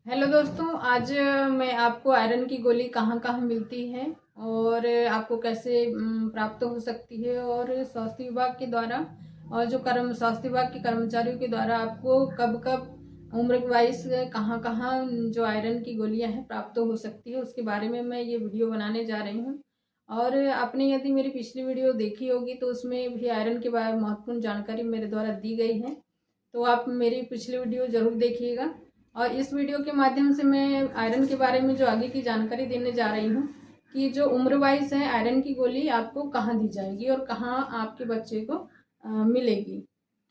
Hello दोस्तों, आज मैं आपको आयरन की गोली कहाँ कहाँ मिलती है और आपको कैसे प्राप्त हो सकती है और स्वास्थ्य विभाग के द्वारा और जो स्वास्थ्य विभाग के कर्मचारियों के द्वारा आपको कब कब उम्र वाइज कहाँ कहाँ जो आयरन की गोलियां हैं प्राप्त हो सकती है, उसके बारे में मैं ये वीडियो बनाने जा रही हूँ। और आपने यदि मेरी पिछली वीडियो देखी होगी तो उसमें भी आयरन के बारे में महत्वपूर्ण जानकारी मेरे द्वारा दी गई है, तो आप मेरी पिछली वीडियो ज़रूर देखिएगा। और इस वीडियो के माध्यम से मैं आयरन के बारे में जो आगे की जानकारी देने जा रही हूँ कि जो उम्र वाइज है आयरन की गोली आपको कहाँ दी जाएगी और कहाँ आपके बच्चे को मिलेगी।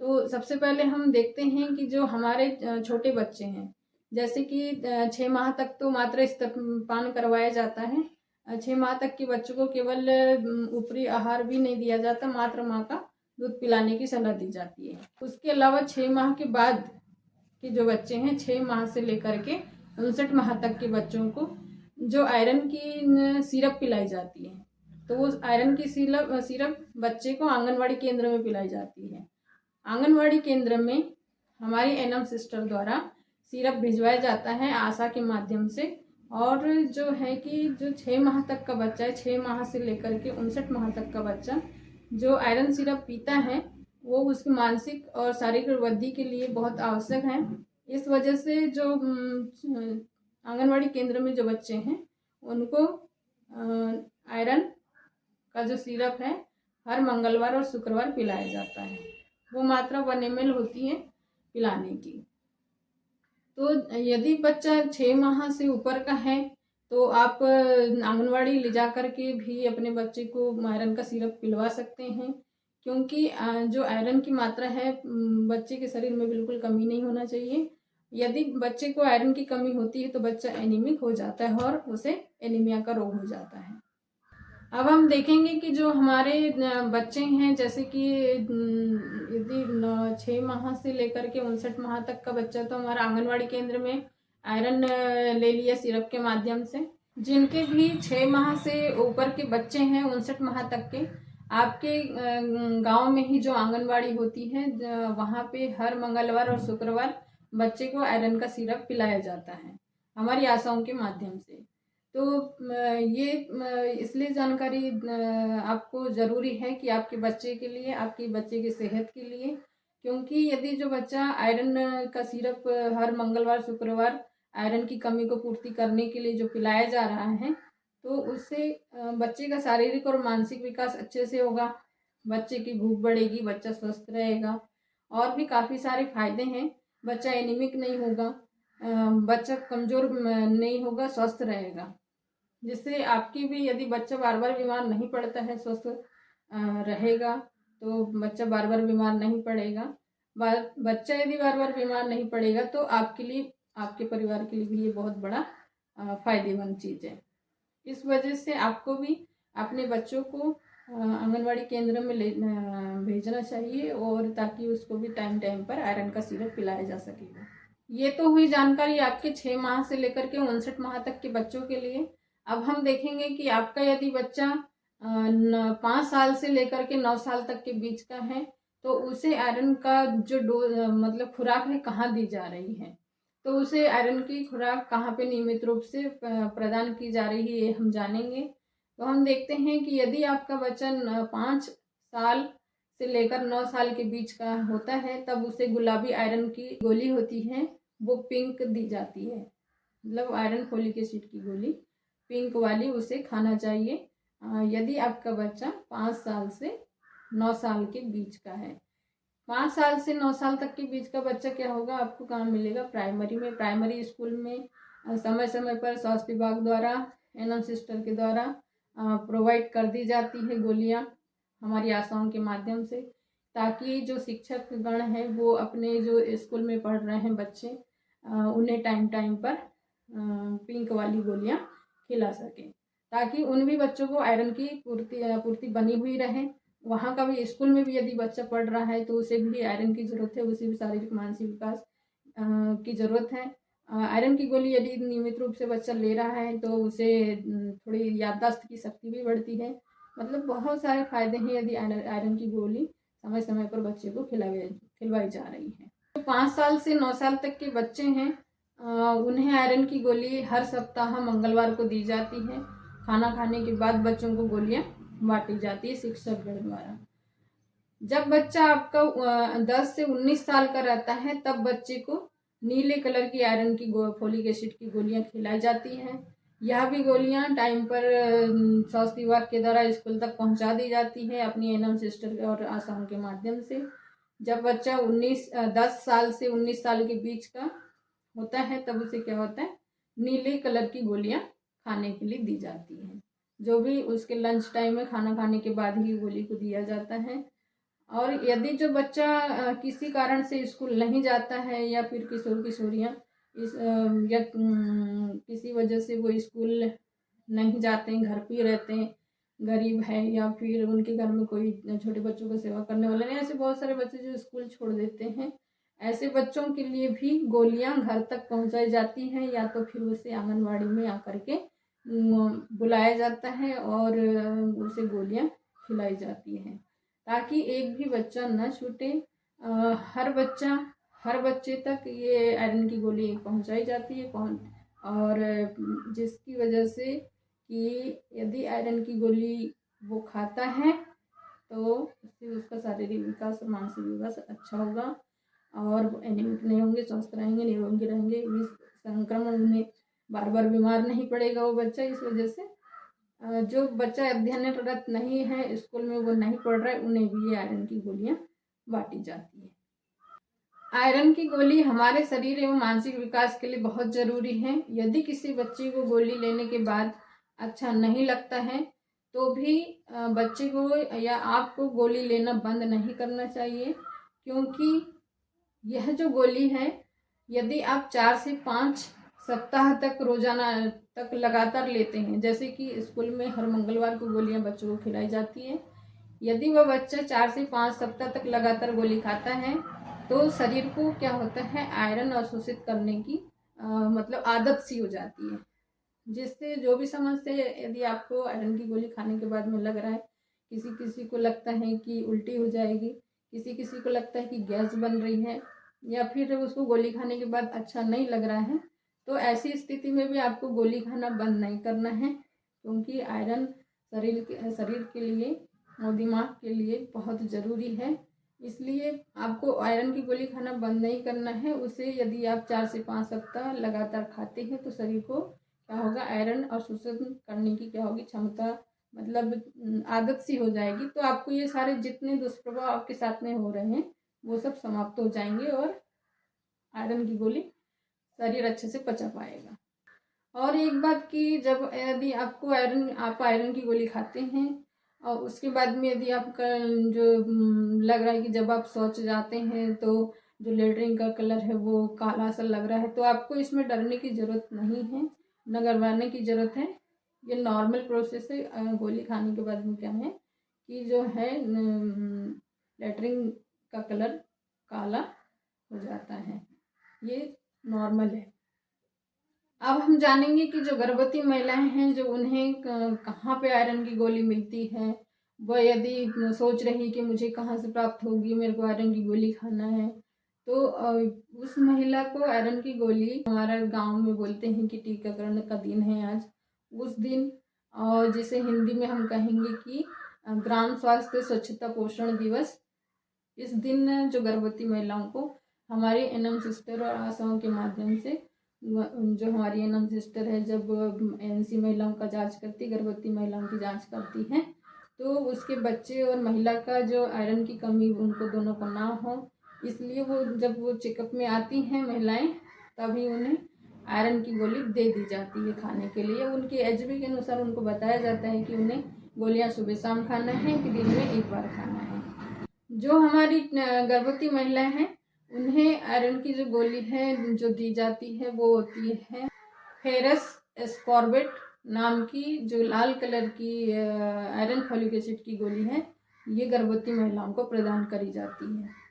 तो सबसे पहले हम देखते हैं कि जो हमारे छोटे बच्चे हैं, जैसे कि 6 माह तक तो मात्र स्तनपान करवाया जाता है। 6 माह तक के बच्चों को केवल ऊपरी आहार भी नहीं दिया जाता, मात्र माँ का दूध पिलाने की सलाह दी जाती है। उसके अलावा 6 माह के बाद कि जो बच्चे हैं 6 माह से लेकर के 59 माह तक के बच्चों को जो आयरन की सिरप पिलाई जाती है, तो वो आयरन की सिरप बच्चे को आंगनवाड़ी केंद्र में पिलाई जाती है। आंगनवाड़ी केंद्र में हमारी एनएम सिस्टर द्वारा सिरप भिजवाया जाता है आशा के माध्यम से। और जो है कि जो 6 माह तक का बच्चा है, 6 माह से लेकर के 59 माह तक का बच्चा जो आयरन सिरप पीता है वो उसकी मानसिक और शारीरिक वृद्धि के लिए बहुत आवश्यक है। इस वजह से जो आंगनवाड़ी केंद्र में जो बच्चे हैं उनको आयरन का जो सिरप है हर मंगलवार और शुक्रवार पिलाया जाता है। वो मात्रा 1 ml होती है पिलाने की। तो यदि बच्चा 6 माह से ऊपर का है तो आप आंगनवाड़ी ले जा कर के भी अपने बच्चे को आयरन का सिरप पिलवा सकते हैं, क्योंकि जो आयरन की मात्रा है बच्चे के शरीर में बिल्कुल कमी नहीं होना चाहिए। यदि बच्चे को आयरन की कमी होती है तो बच्चा एनीमिक हो जाता है और उसे एनीमिया का रोग हो जाता है। अब हम देखेंगे कि जो हमारे बच्चे हैं, जैसे कि यदि 6 माह से लेकर के 59 माह तक का बच्चा तो हमारा आंगनवाड़ी केंद्र में आयरन ले लिया सिरप के माध्यम से। जिनके भी 6 माह से ऊपर के बच्चे हैं 59 माह तक के, आपके गांव में ही जो आंगनवाड़ी होती है वहाँ पे हर मंगलवार और शुक्रवार बच्चे को आयरन का सिरप पिलाया जाता है हमारी आशाओं के माध्यम से। तो ये इसलिए जानकारी आपको ज़रूरी है कि आपके बच्चे के लिए, आपके बच्चे की सेहत के लिए, क्योंकि यदि जो बच्चा आयरन का सिरप हर मंगलवार शुक्रवार आयरन की कमी को पूर्ति करने के लिए जो पिलाया जा रहा है, तो उससे बच्चे का शारीरिक और मानसिक विकास अच्छे से होगा, बच्चे की भूख बढ़ेगी, बच्चा स्वस्थ रहेगा और भी काफ़ी सारे फायदे हैं। बच्चा एनीमिक नहीं होगा, बच्चा कमज़ोर नहीं होगा, स्वस्थ रहेगा, जिससे आपकी भी यदि बच्चा बार बार बीमार नहीं पड़ता है, स्वस्थ रहेगा, तो बच्चा बार बार बीमार नहीं पड़ेगा। बच्चा यदि बार बार बीमार नहीं पड़ेगा तो आपके लिए, आपके परिवार के लिए भी ये बहुत बड़ा फायदेमंद चीज़ है। इस वजह से आपको भी अपने बच्चों को आंगनवाड़ी केंद्र में भेजना चाहिए, और ताकि उसको भी टाइम टाइम पर आयरन का सिरप पिलाया जा सकेगा। ये तो हुई जानकारी आपके 6 माह से लेकर के 59 माह तक के बच्चों के लिए। अब हम देखेंगे कि आपका यदि बच्चा 5 साल से लेकर के 9 साल तक के बीच का है तो उसे आयरन का जो मतलब खुराक है कहाँ दी जा रही है, तो उसे आयरन की खुराक कहाँ पे नियमित रूप से प्रदान की जा रही है ये हम जानेंगे। तो हम देखते हैं कि यदि आपका बच्चा 5 साल से लेकर 9 साल के बीच का होता है तब उसे गुलाबी आयरन की गोली होती है वो पिंक दी जाती है, मतलब आयरन फोलिक एसिड की गोली पिंक वाली उसे खाना चाहिए यदि आपका बच्चा 5 साल से 9 साल के बीच का है। 5 साल से 9 साल तक के बीच का बच्चा क्या होगा, आपको कहाँ मिलेगा, प्राइमरी में, प्राइमरी स्कूल में समय समय पर स्वास्थ्य विभाग द्वारा एनएम सिस्टर के द्वारा प्रोवाइड कर दी जाती है गोलियाँ हमारी आशाओं के माध्यम से, ताकि जो शिक्षक गण हैं वो अपने जो स्कूल में पढ़ रहे हैं बच्चे उन्हें टाइम टाइम पर पिंक वाली गोलियाँ खिला सकें, ताकि उन भी बच्चों को आयरन की पूर्ति बनी हुई रहे। वहाँ का भी स्कूल में भी यदि बच्चा पढ़ रहा है तो उसे भी आयरन की ज़रूरत है, उसे भी शारीरिक मानसिक विकास की ज़रूरत है। आयरन की गोली यदि नियमित रूप से बच्चा ले रहा है तो उसे थोड़ी याददाश्त की शक्ति भी बढ़ती है, मतलब बहुत सारे फायदे हैं यदि आयरन की गोली समय समय पर बच्चे को खिलवाई जा रही है। तो 5 साल से 9 साल तक के बच्चे हैं उन्हें आयरन की गोली हर सप्ताह मंगलवार को दी जाती है। खाना खाने के बाद बच्चों को गोलियां बांटी जाती है शिक्षकगण द्वारा। जब बच्चा आपका 10 से 19 साल का रहता है तब बच्चे को नीले कलर की आयरन की फोलिक एसिड की गोलियां खिलाई जाती हैं। यह भी गोलियां टाइम पर स्वास्थ्य विभाग के द्वारा स्कूल तक पहुंचा दी जाती है अपनी एनएम सिस्टर और आशाओं के माध्यम से। जब बच्चा 10 साल से 19 साल के बीच का होता है तब उसे क्या होता है, नीले कलर की गोलियां खाने के लिए दी जाती हैं, जो भी उसके लंच टाइम में खाना खाने के बाद ही गोली को दिया जाता है। और यदि जो बच्चा किसी कारण से स्कूल नहीं जाता है या फिर किशोर किशोरियाँ या किसी वजह से वो स्कूल नहीं जाते हैं, घर पे रहते हैं, गरीब है या फिर उनके घर में कोई छोटे बच्चों को सेवा करने वाला नहीं, ऐसे बहुत सारे बच्चे जो स्कूल छोड़ देते हैं, ऐसे बच्चों के लिए भी गोलियां घर तक पहुंचाई जाती हैं या तो फिर उसे आंगनवाड़ी में आकर के बुलाया जाता है और उसे गोलियां खिलाई जाती हैं ताकि एक भी बच्चा न छूटे। हर बच्चे तक ये आयरन की गोली पहुंचाई जाती है और जिसकी वजह से कि यदि आयरन की गोली वो खाता है तो उससे उसका शारीरिक विकास और मानसिक विकास अच्छा होगा और एनीमिक नहीं होंगे, स्वस्थ रहेंगे, निरोगी रहेंगे, संक्रमण में बार बार बीमार नहीं पड़ेगा वो बच्चा। इस वजह से जो बच्चा अध्ययनरत नहीं है, स्कूल में वो नहीं पढ़ रहा है, उन्हें भी ये आयरन की गोलियां बांटी जाती है। आयरन की गोली हमारे शरीर एवं मानसिक विकास के लिए बहुत जरूरी है। यदि किसी बच्चे को गोली लेने के बाद अच्छा नहीं लगता है तो भी बच्चे को या आपको गोली लेना बंद नहीं करना चाहिए, क्योंकि यह जो गोली है यदि आप 4 से 5 सप्ताह तक रोजाना तक लगातार लेते हैं, जैसे कि स्कूल में हर मंगलवार को गोलियां बच्चों को खिलाई जाती है, यदि वह बच्चा 4 से 5 सप्ताह तक लगातार गोली खाता है तो शरीर को क्या होता है, आयरन अवशोषित करने की मतलब आदत सी हो जाती है, जिससे जो भी समस्या यदि आपको आयरन की गोली खाने के बाद में लग रहा है, किसी किसी को लगता है कि उल्टी हो जाएगी, किसी किसी को लगता है कि गैस बन रही है या फिर उसको गोली खाने के बाद अच्छा नहीं लग रहा है, तो ऐसी स्थिति में भी आपको गोली खाना बंद नहीं करना है, क्योंकि आयरन शरीर के लिए और दिमाग के लिए बहुत ज़रूरी है। इसलिए आपको आयरन की गोली खाना बंद नहीं करना है। उसे यदि आप 4 से 5 सप्ताह लगातार खाते हैं तो शरीर को क्या होगा, आयरन अवशोषण करने की क्या होगी क्षमता, मतलब आदत सी हो जाएगी, तो आपको ये सारे जितने दुष्प्रभाव आपके साथ में हो रहे हैं वो सब समाप्त हो जाएंगे और आयरन की गोली शरीर अच्छे से पचा पाएगा। और एक बात की, जब यदि आपको आप आयरन की गोली खाते हैं और उसके बाद में यदि आपका जो लग रहा है कि जब आप शौच जाते हैं तो जो लेटरिन का कलर है वो काला सा लग रहा है, तो आपको इसमें डरने की ज़रूरत नहीं है, न घबराने की ज़रूरत है। ये नॉर्मल प्रोसेस है। गोली खाने के बाद में क्या है कि जो है लेटरिन का कलर काला हो जाता है, ये नॉर्मल है। अब हम जानेंगे कि जो गर्भवती महिलाएं हैं जो उन्हें कहाँ पे आयरन की गोली मिलती है, वह यदि सोच रही कि मुझे कहाँ से प्राप्त होगी, मेरे को आयरन की गोली खाना है, तो उस महिला को आयरन की गोली, हमारा गांव में बोलते हैं कि टीकाकरण का दिन है आज, उस दिन, और जिसे हिंदी में हम कहेंगे कि ग्राम स्वास्थ्य स्वच्छता पोषण दिवस, इस दिन जो गर्भवती महिलाओं को हमारी एनएम सिस्टर और आशाओं के माध्यम से, जो हमारी एनएम सिस्टर है जब एनसी महिलाओं का जांच करती, गर्भवती महिलाओं की जांच करती हैं, तो उसके बच्चे और महिला का जो आयरन की कमी उनको दोनों को ना हो, इसलिए वो जब वो चेकअप में आती हैं महिलाएं तभी उन्हें आयरन की गोली दे दी जाती है खाने के लिए। उनके एचबी के अनुसार उनको बताया जाता है कि उन्हें गोलियां सुबह शाम खाना है कि दिन में एक बार खाना है। जो हमारी गर्भवती महिलाएं हैं उन्हें आयरन की जो गोली है जो दी जाती है वो होती है फेरस एस्कॉर्बिट नाम की, जो लाल कलर की आयरन फॉलिक एसिड की गोली है, ये गर्भवती महिलाओं को प्रदान करी जाती है।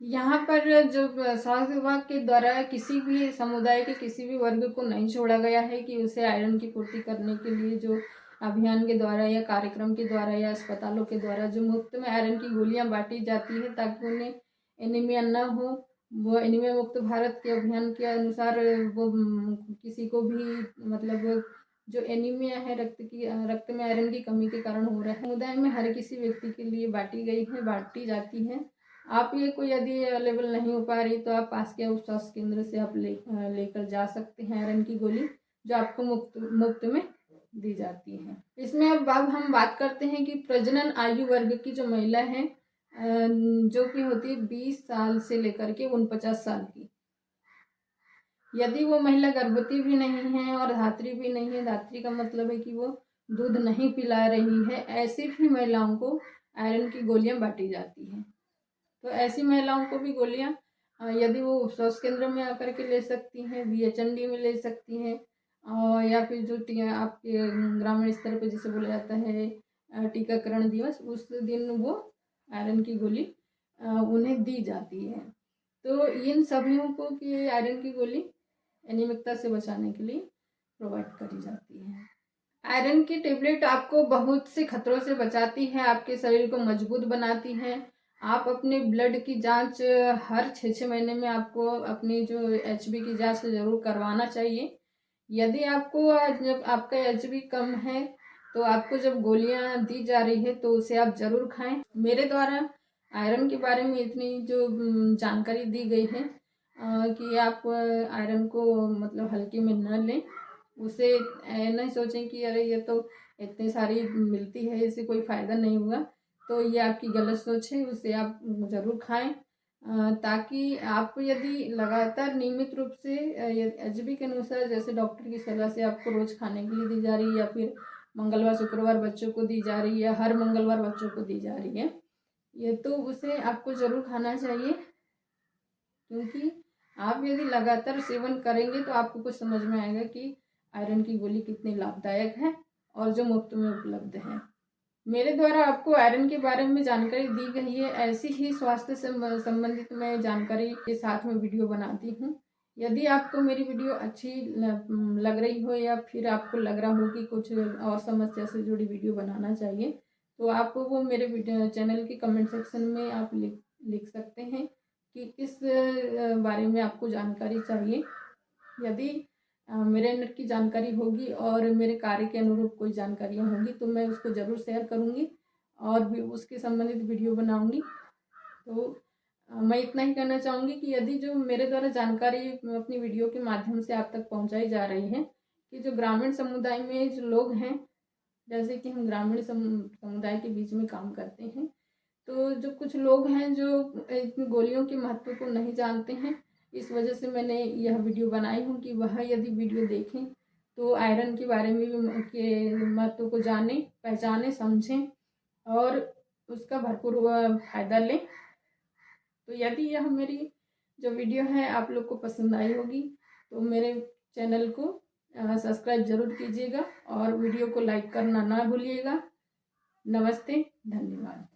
यहाँ पर जो स्वास्थ्य विभाग के द्वारा किसी भी समुदाय के किसी भी वर्ग को नहीं छोड़ा गया है कि उसे आयरन की पूर्ति करने के लिए जो अभियान के द्वारा या कार्यक्रम के द्वारा या अस्पतालों के द्वारा जो मुफ्त में आयरन की गोलियां बांटी जाती है ताकि उन्हें एनीमिया न हो वो एनीमिया मुक्त भारत के अभियान के अनुसार वो किसी को भी मतलब जो एनीमिया है, रक्त में आयरन की कमी के कारण हो रहा है, समुदाय में हर किसी व्यक्ति के लिए बांटी जाती है। आप ये कोई यदि अवेलेबल नहीं हो पा रही तो आप पास के स्वास्थ्य केंद्र से आप लेकर जा सकते हैं आयरन की गोली, जो आपको मुफ्त में दी जाती है। इसमें अब हम बात करते हैं कि प्रजनन आयु वर्ग की जो महिला है, जो कि होती है 20 साल से लेकर के 49 साल की। यदि वो महिला गर्भवती भी नहीं है और धात्री भी नहीं है, धात्री का मतलब है कि वो दूध नहीं पिला रही है, ऐसी भी महिलाओं को आयरन की गोलियां बांटी जाती हैं। तो ऐसी महिलाओं को भी गोलियां यदि वो स्वास्थ्य केंद्र में आकर के ले सकती हैं, BHND में ले सकती हैं, और या फिर जो आपके ग्रामीण स्तर पर जिसे बोला जाता है टीकाकरण दिवस, उस दिन वो आयरन की गोली उन्हें दी जाती है। तो इन सभी को कि आयरन की गोली एनीमिकता से बचाने के लिए प्रोवाइड करी जाती है। आयरन की टेबलेट आपको बहुत से खतरों से बचाती है, आपके शरीर को मजबूत बनाती है। आप अपने ब्लड की जांच हर 6-6 महीने में आपको अपनी जो HB की जांच ज़रूर करवाना चाहिए। यदि आपको जब आपका HB कम है तो आपको जब गोलियां दी जा रही है तो उसे आप ज़रूर खाएं। मेरे द्वारा आयरन के बारे में इतनी जो जानकारी दी गई है कि आप आयरन को मतलब हल्के में न लें, उसे नहीं सोचें कि अरे ये तो इतनी सारी मिलती है, इससे कोई फ़ायदा नहीं हुआ, तो ये आपकी गलत सोच है। उसे आप ज़रूर खाएं, ताकि आप यदि लगातार नियमित रूप से HB के अनुसार, जैसे डॉक्टर की सलाह से आपको रोज़ खाने के लिए दी जा रही है, या फिर मंगलवार शुक्रवार बच्चों को दी जा रही है, हर मंगलवार बच्चों को दी जा रही है, ये तो उसे आपको ज़रूर खाना चाहिए। क्योंकि आप यदि लगातार सेवन करेंगे तो आपको कुछ समझ में आएगा कि आयरन की गोली कितनी लाभदायक है और जो मुफ्त में उपलब्ध है। मेरे द्वारा आपको आयरन के बारे में जानकारी दी गई है। ऐसी ही स्वास्थ्य से संबंधित मैं जानकारी के साथ में वीडियो बनाती हूँ। यदि आपको मेरी वीडियो अच्छी लग रही हो, या फिर आपको लग रहा हो कि कुछ और समस्या से जुड़ी वीडियो बनाना चाहिए, तो आप वो मेरे वीडियो चैनल के कमेंट सेक्शन में आप लिख सकते हैं कि किस बारे में आपको जानकारी चाहिए। यदि मेरे अंडर की जानकारी होगी और मेरे कार्य के अनुरूप कोई जानकारियाँ होंगी तो मैं उसको ज़रूर शेयर करूँगी और भी उसके संबंधित वीडियो बनाऊँगी। तो मैं इतना ही कहना चाहूँगी कि यदि जो मेरे द्वारा जानकारी अपनी वीडियो के माध्यम से आप तक पहुँचाई जा रही है, कि जो ग्रामीण समुदाय में जो लोग हैं, जैसे कि हम ग्रामीण समुदाय के बीच में काम करते हैं, तो जो कुछ लोग हैं जो इतनी गोलियों के महत्व को नहीं जानते हैं, इस वजह से मैंने यह वीडियो बनाई हूँ कि वह यदि वीडियो देखें तो आयरन के बारे में भी के महत्व को जानें, पहचानें, समझें और उसका भरपूर फ़ायदा लें। तो यदि यह मेरी जो वीडियो है आप लोग को पसंद आई होगी तो मेरे चैनल को सब्सक्राइब ज़रूर कीजिएगा और वीडियो को लाइक करना ना भूलिएगा। नमस्ते, धन्यवाद।